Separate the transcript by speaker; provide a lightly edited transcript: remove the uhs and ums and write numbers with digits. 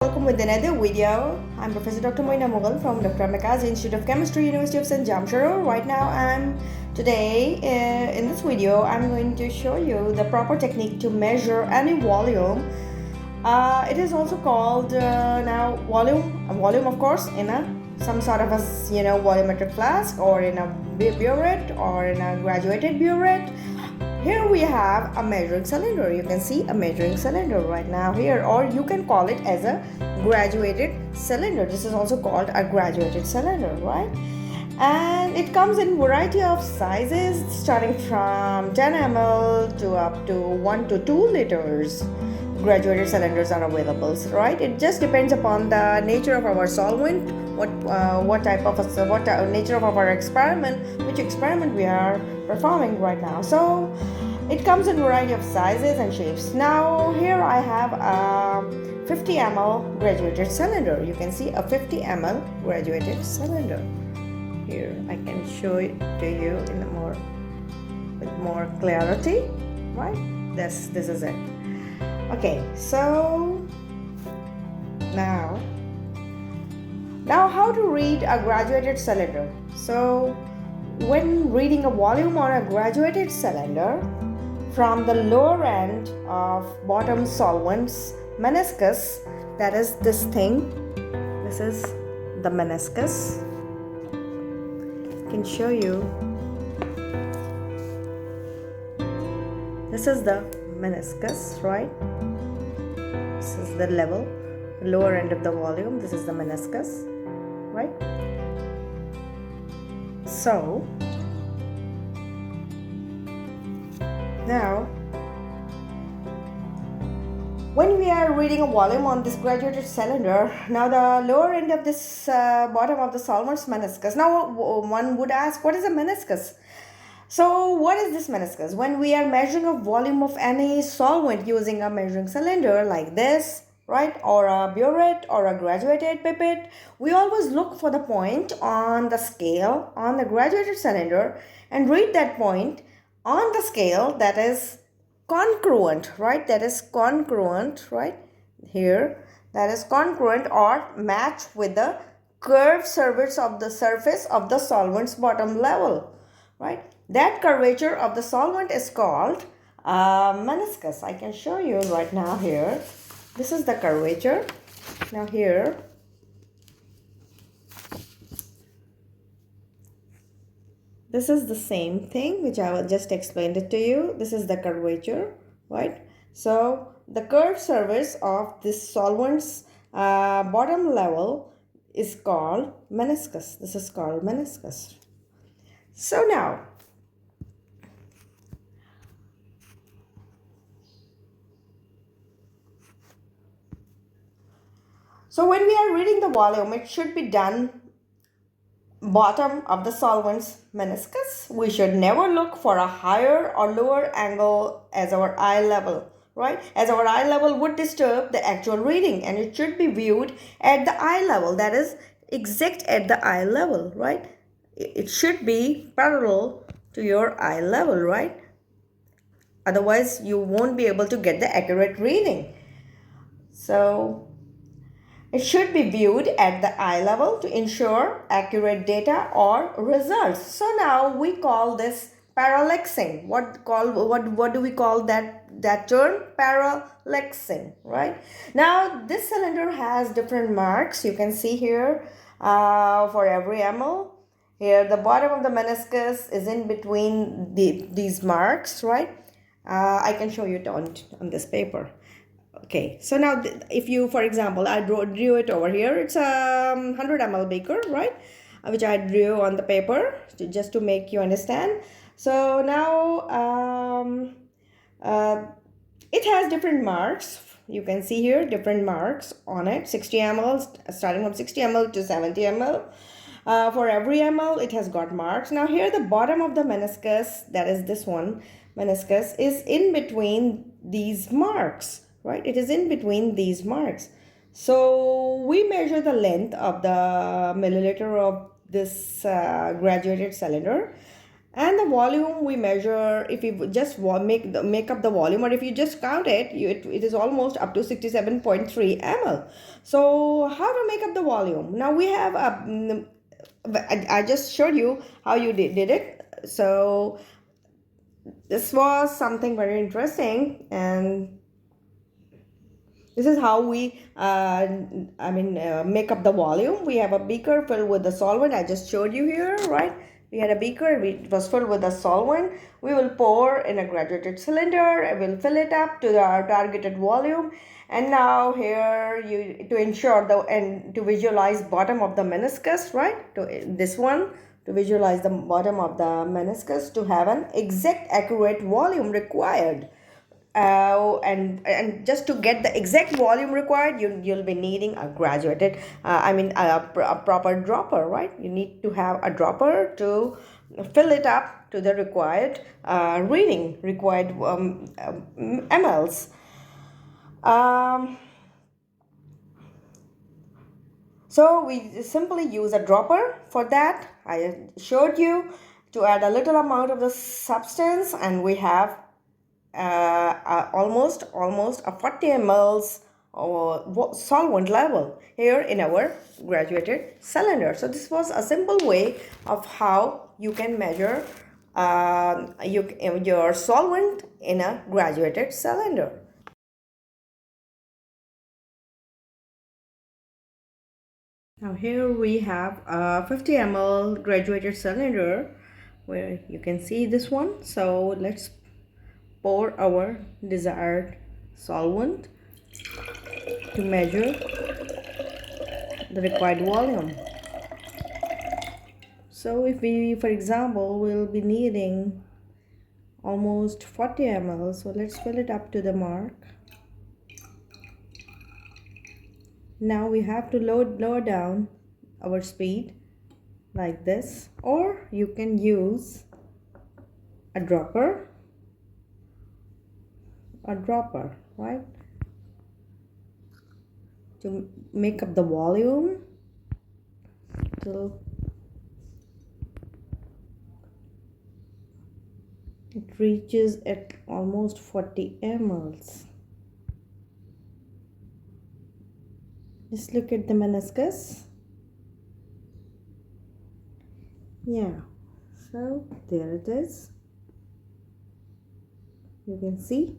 Speaker 1: welcome with another video. I'm Professor Dr. Mchem from Dr.Mchem's Institute of Chemistry, University of St. Jamshoro. Right now, today in this video, I'm going to show you the proper technique to measure any volume. It is also called now volume, of course, in some sort of a volumetric flask, or in a burette, or in a graduated burette. Here we have a measuring cylinder. You can see a measuring cylinder right now here, or you can call it as a graduated cylinder. This is also called a graduated cylinder, right? And it comes in variety of sizes, starting from 10 ml to up to 1 to 2 liters. Graduated cylinders are available, right? It just depends upon the nature of our solvent, what nature of our experiment, which experiment we are performing right now. So it comes in variety of sizes and shapes. Now here I have a 50 ml graduated cylinder. You can see a 50 ml graduated cylinder. Here I can show it to you with more clarity, right? This is it. Okay, so now how to read a graduated cylinder. So when reading a volume on a graduated cylinder, from the lower end of bottom solvent's meniscus, that is this thing, this is the meniscus. I can show you. This is the meniscus, right? This is the level, lower end of the volume. This is the meniscus, right? So now when we are reading a volume on this graduated cylinder, now the lower end of this bottom of the solvent's meniscus. Now one would ask, what is a meniscus? So what is this meniscus? When we are measuring a volume of any solvent using a measuring cylinder like this, right, or a burette or a graduated pipette, we always look for the point on the scale on the graduated cylinder and read that point on the scale that is congruent, right? That is congruent, right? Here, that is congruent or match with the curved surface of the solvent's bottom level, right? That curvature of the solvent is called meniscus. I can show you right now here. This is the curvature. Now here, this is the same thing which I will just explained it to you. This is the curvature, right? So the curved surface of this solvent's bottom level is called meniscus. This is called meniscus. So now, when we are reading the volume, it should be done bottom of the solvent's meniscus. We should never look for a higher or lower angle as our eye level, right? As our eye level would disturb the actual reading, and it should be viewed at the eye level, that is exact at the eye level, right? It should be parallel to your eye level, right? Otherwise, you won't be able to get the accurate reading. So it should be viewed at the eye level to ensure accurate data or results. So now we call this parallaxing. What do we call that term? Parallaxing, right? Now this cylinder has different marks. You can see here for every ml. Here the bottom of the meniscus is in between these marks, right? I can show you it on this paper. Okay, so now if you, for example, I drew it over here. It's a 100 ml beaker, right? Which I drew on the paper just to make you understand. So now it has different marks. You can see here different marks on it. 60 ml, starting from 60 ml to 70 ml. For every ml, it has got marks. Now here the bottom of the meniscus, that is this one, meniscus, is in between these marks. Right, it is in between these marks. So we measure the length of the milliliter of this graduated cylinder, And the volume we measure, if you just make up the volume, or if you just count it, it is almost up to 67.3 ml. So how to make up the volume? Now we have I just showed you how you did it. So this was something very interesting, and this is how we make up the volume. We have a beaker filled with the solvent. I just showed you here, right? We had a beaker, it was filled with the solvent. We will pour in a graduated cylinder, and we'll fill it up to our targeted volume. And now here, to ensure and to visualize bottom of the meniscus, right? This one, to visualize the bottom of the meniscus, to have an exact accurate volume required. And just to get the exact volume required, you'll be needing a graduated a proper dropper, right? You need to have a dropper to fill it up to the required required mls. So we simply use a dropper. For that, I showed you to add a little amount of the substance, and we have almost a 40 mls or solvent level here in our graduated cylinder. So this was a simple way of how you can measure your solvent in a graduated cylinder. Now here we have a 50 ml graduated cylinder where you can see this one. So let's pour our desired solvent to measure the required volume. So if we, for example, will be needing almost 40 ml, so let's fill it up to the mark. Now we have to lower down our speed like this, or you can use a dropper, right, to make up the volume till it reaches at almost 40 mls. Just look at the meniscus. Yeah, so there it is. You can see